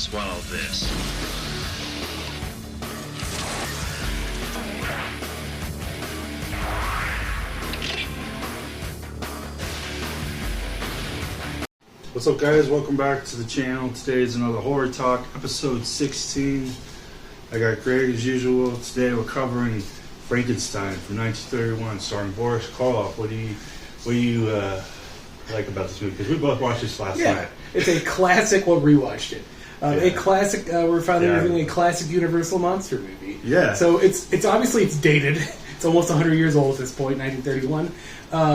swallow this. What's up, guys? Welcome back to the channel. Today is another horror talk, episode 16. I got Greg as usual. Today we're covering Frankenstein from 1931, starring Boris, Karloff. What do you like about this movie? Because we both watched this last night. It's a classic. Well, rewatched it. A classic. We're finally reviewing a classic Universal monster movie. Yeah. So it's obviously it's dated. It's almost 100 years old at this point, 1931.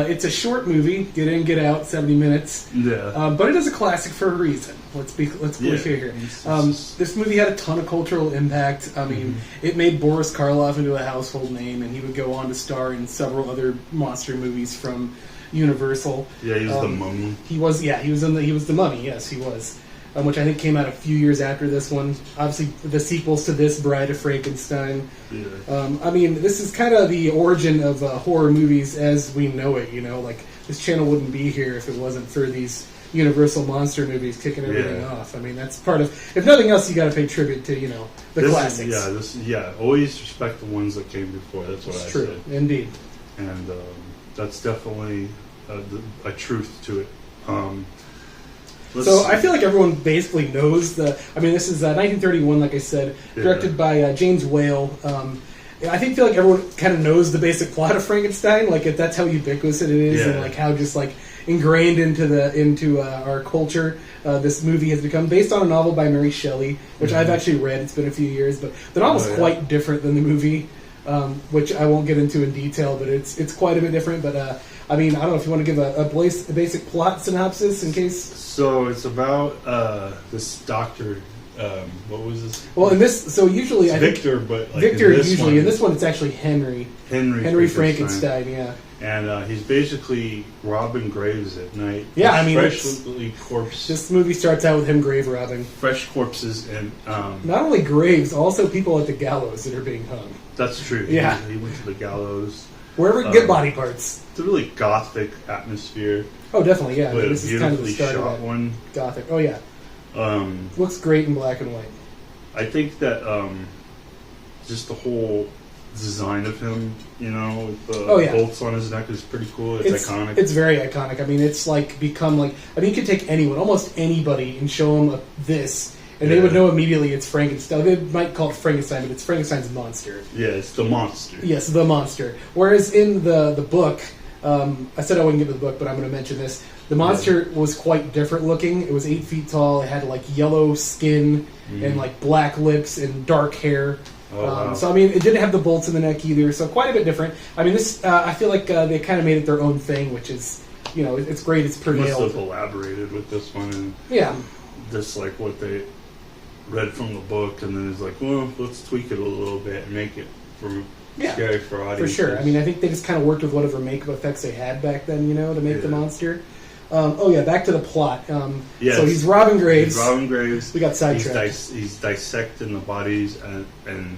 It's a short movie, get in, get out, 70 minutes. Yeah. But it is a classic for a reason. Let's be clear here. This movie had a ton of cultural impact. I mean, it made Boris Karloff into a household name, and he would go on to star in several other monster movies from Universal. Yeah, he was the Mummy. He was the Mummy. Yes, he was. Which I think came out a few years after this one. Obviously, the sequels to this, Bride of Frankenstein. Yeah. I mean, this is kind of the origin of horror movies as we know it, you know? Like, this channel wouldn't be here if it wasn't for these Universal monster movies kicking everything off. I mean, that's part of... If nothing else, you got to pay tribute to, the classics. Always respect the ones that came before. That's what It's true, indeed. And that's definitely a truth to it. I feel like everyone basically knows this is 1931, like I said, directed by James Whale. I feel like everyone kind of knows the basic plot of Frankenstein. Like that's how ubiquitous it is, and like how just like ingrained into our culture. This movie has become based on a novel by Mary Shelley, which I've actually read. It's been a few years, but the novel's quite different than the movie, which I won't get into in detail. But it's quite a bit different. But I don't know if you want to give a basic plot synopsis in case. So it's about this doctor. What was this? Well, in this, so usually it's I Victor, think but like Victor usually in this one it's actually Henry Frankenstein. Yeah. And he's basically robbing graves at night. Yeah, freshly corpse. This movie starts out with him grave robbing. Fresh corpses and not only graves, also people at the gallows that are being hung. That's true. Yeah, he went to the gallows. Wherever you get body parts. It's a really gothic atmosphere. Oh, definitely, yeah. But this is kind of the start shot of that one. Gothic. Oh yeah. Looks great in black and white. I think that just the whole design of him, with the bolts on his neck is pretty cool. It's iconic. It's very iconic. I mean, it's like become like... I mean, you could take anyone, almost anybody, and show them this, and they would know immediately it's Frankenstein. They might call it Frankenstein, but it's Frankenstein's monster. Yeah, it's the monster. Yes, the monster. Whereas in the book, I said I wouldn't get to the book, but I'm going to mention this. The monster was quite different looking. It was 8 feet tall. It had like yellow skin and like black lips and dark hair. Wow. So I mean, it didn't have the bolts in the neck either. So quite a bit different. I mean, this I feel like they kind of made it their own thing, which is it's great. It's prevailed. Must have elaborated with this one and just like what they read from the book, and then it's like, well, let's tweak it a little bit and make it scary for audiences. For sure. I mean, I think they just kind of worked with whatever makeup effects they had back then, to make the monster. Back to the plot. So he's robbing graves. We got sidetracked. He's dissecting the bodies and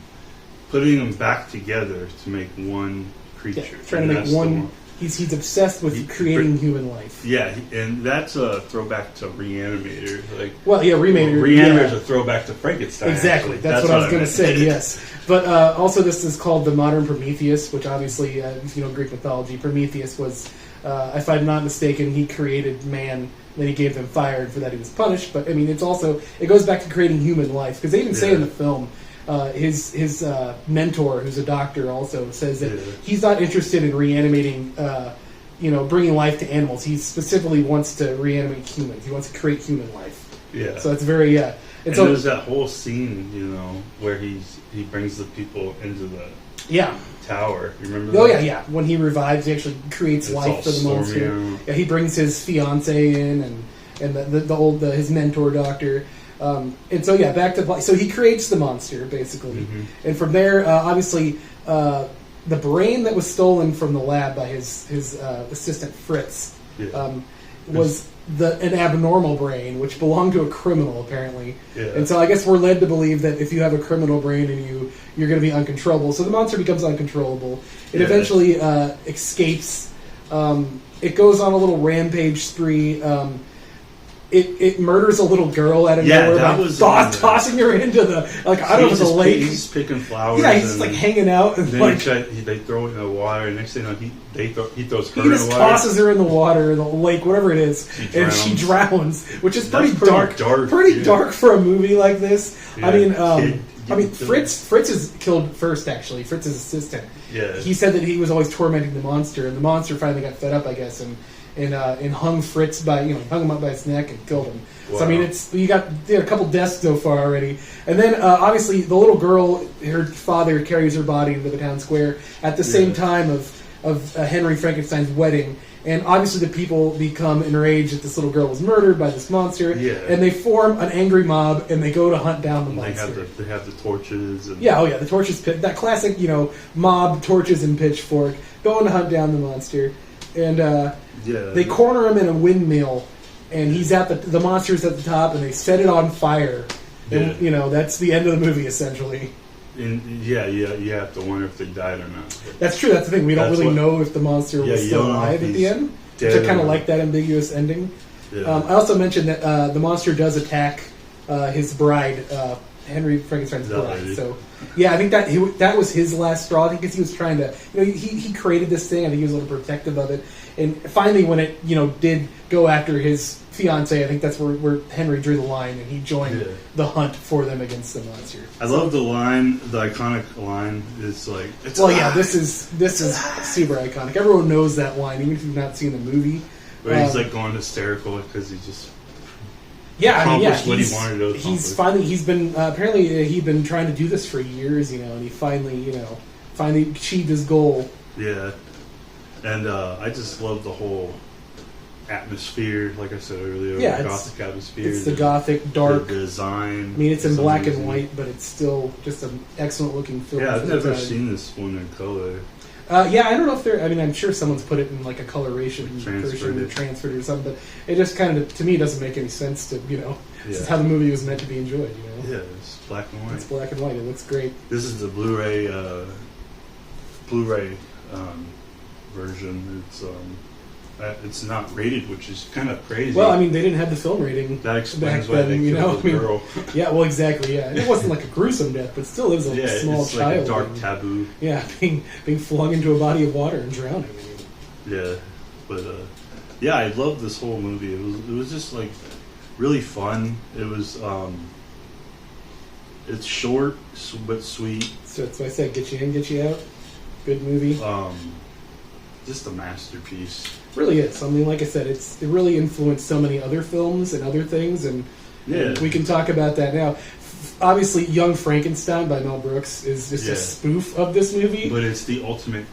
putting them back together to make one creature. Yeah, trying to make one. He's obsessed with creating human life. Yeah, and that's a throwback to Reanimator. Reanimator's a throwback to Frankenstein. Exactly. That's what I was going to say. Yes, but also this is called the modern Prometheus, which obviously, if you know Greek mythology, Prometheus was. If I'm not mistaken, he created man, then he gave them fire, and for that he was punished. But I mean, it goes back to creating human life, because they even say in the film, his mentor, who's a doctor, also says that he's not interested in reanimating, bringing life to animals. He specifically wants to reanimate humans. He wants to create human life. Yeah. So it's very And so there's that whole scene, where he brings the people into the tower. You remember that? Oh, yeah. When he revives, he actually creates life for the monster. Yeah, he brings his fiance in and his mentor doctor. And so, back to... So he creates the monster, basically. Mm-hmm. And from there, obviously, the brain that was stolen from the lab by his assistant, Fritz, was an abnormal brain, which belonged to a criminal, apparently. Yeah. And so I guess we're led to believe that if you have a criminal brain in you, you're going to be uncontrollable. So the monster becomes uncontrollable. It eventually escapes. It goes on a little rampage spree. it murders a little girl out of Yeah, nowhere that by was tossing her into the I don't know if it's a lake. He's picking flowers. Yeah, he's just like hanging out and then like they throw it in the water. And next thing you know, he throws her he in the just water. tosses her in the water, in the lake, whatever it is, and she drowns, which is pretty dark. Pretty dark for a movie like this. Yeah, I mean, Fritz is killed first. Actually, Fritz's assistant. Yeah. He said that he was always tormenting the monster, and the monster finally got fed up, I guess, and hung Fritz hung him up by his neck and killed him. Wow. So I mean, you got a couple deaths so far already, and then obviously the little girl, her father carries her body into the town square at the same time of Henry Frankenstein's wedding. And obviously the people become enraged that this little girl was murdered by this monster, and they form an angry mob, and they go to hunt down the monster. They have the torches. And the torches, that classic, mob, torches and pitchfork, going to hunt down the monster. And they corner him in a windmill, and he's at the monster's at the top, and they set it on fire. And, that's the end of the movie, essentially. And you have to wonder if they died or not. That's true. That's the thing. We don't really know if the monster was still alive at the end. Which I kind of like that ambiguous ending. Yeah. I also mentioned that the monster does attack his bride, Henry Frankenstein's bride. So, I think that was his last straw. I think because he was trying to, he created this thing. I think he was a little protective of it. And finally, when it, did go after his fiance, I think that's where Henry drew the line, and he joined the hunt for them against the monster. I love the line, the iconic line. It's like, this is super iconic. Everyone knows that line, even if you've not seen the movie. Where he's like going hysterical because he just accomplished what he wanted to accomplish. He's been apparently he'd been trying to do this for years, and he finally achieved his goal. Yeah, and I just love the whole atmosphere, like I said earlier. Yeah, the gothic atmosphere. It's the gothic, dark the design. I mean, it's in black and white, but it's still just an excellent looking film. Yeah, I've never seen this one in color. I don't know if I'm sure someone's put it in like a coloration version or transferred or something, but it just kind of, to me, doesn't make any sense to, this is how the movie was meant to be enjoyed, Yeah, it's black and white. It's black and white. It looks great. This is the Blu-ray version. It's not rated, which is kind of crazy. Well, I mean, they didn't have the film rating. That explains why they killed the girl. Yeah, well, exactly. Yeah, it wasn't like a gruesome death, but still, it was a small it's child. Like a dark taboo. Yeah, being flung into a body of water and drowning. Yeah, but I love this whole movie. It was just like really fun. It was it's short but sweet. So that's why I said get you in, get you out. Good movie. Just a masterpiece. Really is. I mean, like I said, it really influenced so many other films and other things, and we can talk about that now. Obviously, Young Frankenstein by Mel Brooks is just a spoof of this movie. But it's the ultimate,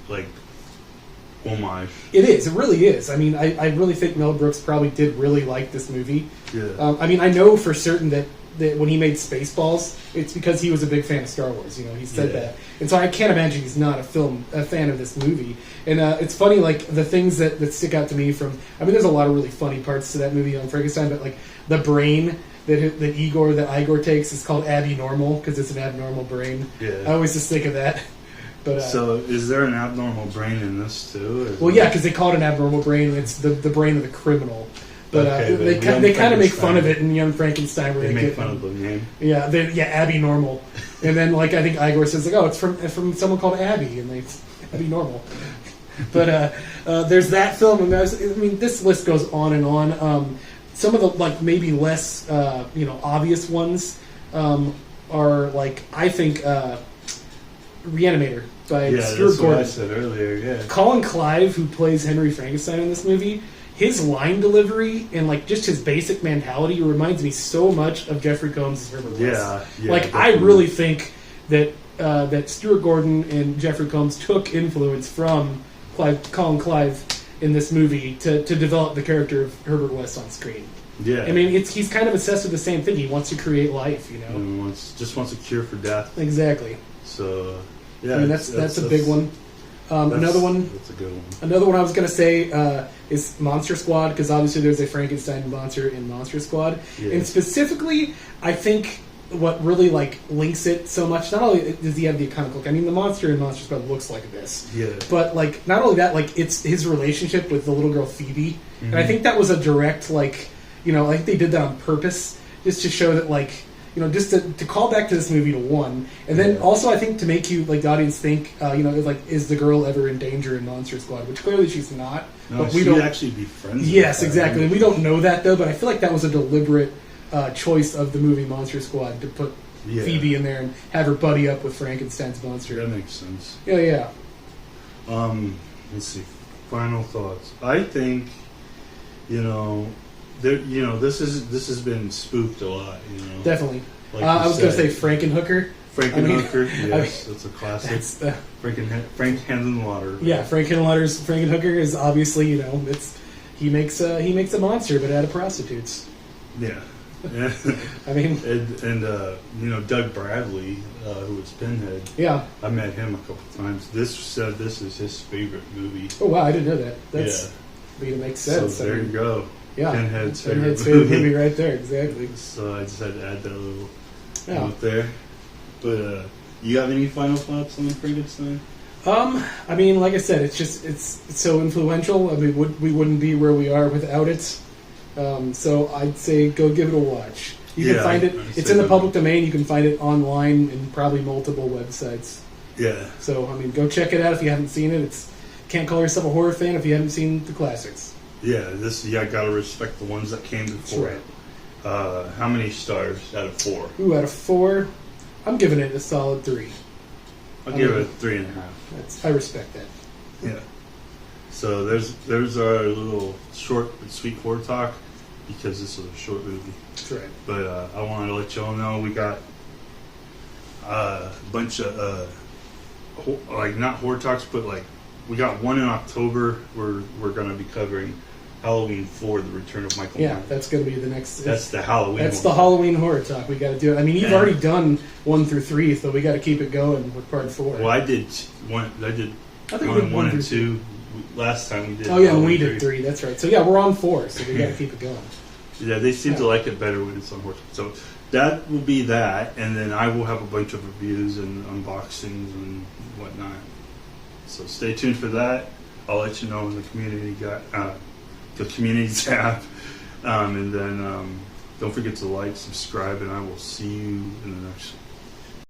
homage. It is. It really is. I mean, I really think Mel Brooks probably did really like this movie. Yeah. I mean, I know for certain that when he made Spaceballs, it's because he was a big fan of Star Wars. He said that. And so I can't imagine he's not a fan of this movie. And it's funny, like, the things that stick out to me from... I mean, there's a lot of really funny parts to that movie on Frankenstein, but, like, the brain that Igor takes is called abnormal, because it's an abnormal brain. Yeah. I always just think of that. But so, is there an abnormal brain in this, too? Well, yeah, because they call it an abnormal brain, and it's the brain of the criminal. But they kind of make fun of it in Young Frankenstein. Where they make fun of the name. Yeah, Abby Normal, and then I think Igor says it's from someone called Abby, and Abby Normal. But there's that film, and I mean this list goes on and on. Some of the maybe less obvious ones are I think Reanimator by Stuart Gordon. What I said earlier. Yeah, Colin Clive, who plays Henry Frankenstein in this movie. His line delivery and just his basic mentality reminds me so much of Jeffrey Combs' Herbert West. Yeah, I really think that Stuart Gordon and Jeffrey Combs took influence from Colin Clive in this movie to develop the character of Herbert West on screen. Yeah, I mean he's kind of obsessed with the same thing. He wants to create life, And just wants a cure for death. Exactly. So yeah, I mean that's a big one. Another one. That's a good one. Another one I was going to say is Monster Squad, because obviously there's a Frankenstein monster in Monster Squad, and specifically, I think what really links it so much. Not only does he have the iconic look, I mean the monster in Monster Squad looks like this, but not only that, it's his relationship with the little girl Phoebe, and I think that was a direct I think they did that on purpose, just to show that, like, just to call back to this movie to one, and then also I think to make you, like, the audience think, like, is the girl ever in danger in Monster Squad? Which clearly she's not. No, but we she'd don't actually be friends. Yes, with exactly. And we don't know that though, but I feel like that was a deliberate choice of the movie Monster Squad to put Phoebe in there and have her buddy up with Frankenstein's monster. That makes sense. Yeah. Let's see. Final thoughts. I think, this has been spooked a lot. Definitely. Like I was going to say Frankenhooker. Yes, that's a classic. Frank Hands in the Water. Yeah, Frankenhooker is obviously, he makes a monster, but out of prostitutes. Yeah. I mean, and Doug Bradley, who was Pinhead. Yeah, I met him a couple times. This is his favorite movie. Oh wow, I didn't know that. It makes sense. So there you go. Yeah, Pinhead's favorite movie right there. Exactly. So I just had to add that little note there. But you have any final thoughts on Frankenstein? I mean, like I said, it's so influential. I mean, we wouldn't be where we are without it. So I'd say go give it a watch. You can find it. It's in the public domain. You can find it online in probably multiple websites. Yeah. So I mean, go check it out if you haven't seen it. Can't call yourself a horror fan if you haven't seen the classics. Yeah, gotta respect the ones that came before. That's right. How many stars out of 4? Ooh, out of 4, I'm giving it a solid 3. I'll give it a 3.5. I respect that. Yeah. So there's our little short but sweet horror talk, because this is a short movie. That's right. But I wanted to let y'all know we got a bunch of not horror talks, but like we got one in October where we're going to be covering Halloween 4: The Return of Michael Myers. Yeah, that's going to be the next. That's the Halloween. That's the Halloween horror talk. We got to do it. I mean, you've already done 1 through 3, so we got to keep it going with part 4. Well, I did 1. I did 1 and 2. Last time we did. Oh yeah, and we did 3. That's right. So yeah, we're on 4, so we got to keep it going. Yeah, they seem to like it better when it's on horse. So that will be that, and then I will have a bunch of reviews and unboxings and whatnot. So stay tuned for that. I'll let you know in the community tab, and then don't forget to like, subscribe, and I will see you in the next one.